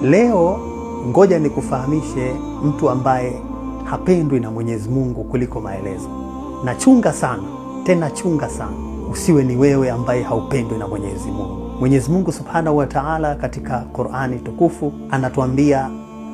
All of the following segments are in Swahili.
Leo ngoja nikufahamishe mtu ambaye hapendwi na Mwenyezi Mungu kuliko maelezo. Na chunga sana, tena chunga sana, usiwe ni wewe ambaye haupendwi na Mwenyezi Mungu. Mwenyezi Mungu Subhanahu wa Ta'ala katika Qur'ani tukufu anatuambia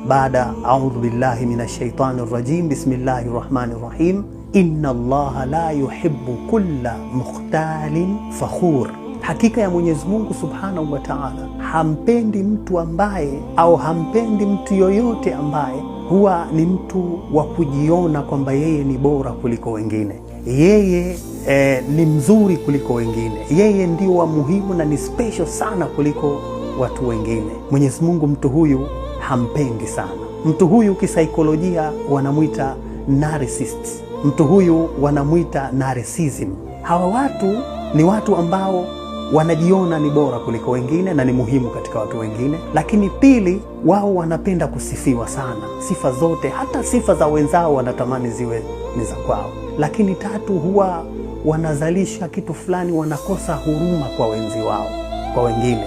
baada a'udhu billahi minash shaitani rrajim bismillahir rahmanir rahim inna Allaha la yuhibbu kulla mukhtalin fakhur. Hakika ya Mwenyezi Mungu Subhanahu wa Ta'ala hampendi mtu ambaye au hampendi mtu yoyote ambaye huwa ni mtu wa kujiona kwamba yeye ni bora kuliko wengine, yeye ni mzuri kuliko wengine, yeye ndio wa muhimu na ni special sana kuliko watu wengine. Mwenyezi Mungu mtu huyu hampendi sana. Mtu huyu kisaikolojia wanamuita narcissist. Mtu huyu wanamuita narcissism. Hawa watu ni watu ambao wanajiona ni bora kuliko wengine na ni muhimu katika watu wengine. Lakini pili, wao wanapenda kusifiwa sana, sifa zote, hata sifa za wenzao wanatamani ziwe ni za kwao. Lakini tatu, huwa wanazalisha kitu fulani, wanakosa huruma kwa wenzi wao, kwa wengine,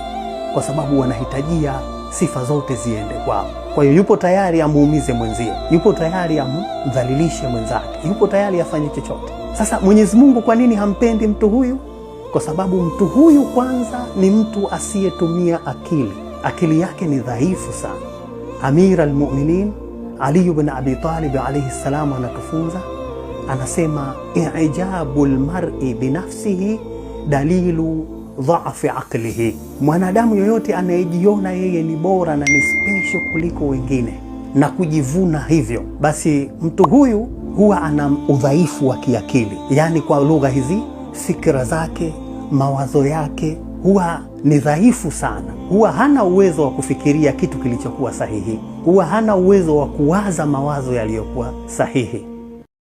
kwa sababu wanahitajia sifa zote ziende kwao. Kwa hiyo yupo tayari amuumize mwenzie, yupo tayari amdhalilishe mwenzake, yupo tayari afanye chochote. Sasa Mwenyezi Mungu kwa nini hampendi mtu huyu? Kwa sababu mtu huyu kwanza ni mtu asiyetumia akili. Akili yake ni dhaifu sana. Amir al-Mu'minin Ali ibn Abi Talib alayhi salam anatufunza, anasema i'jabul mar'i binafsihi dalilu dha'fi aqlihi. Mwanadamu yoyote anayejiona yeye ni bora na ni special kuliko wengine na kujivuna hivyo, basi mtu huyu huwa ana udhaifu wa kiakili. Yani kwa lugha hizi, fikra zake, mawazo yake huwa ni dhaifu sana. Huwa hana uwezo wa kufikiria kitu kilichokuwa sahihi, huwa hana uwezo wa kuwaza mawazo yaliyokuwa sahihi.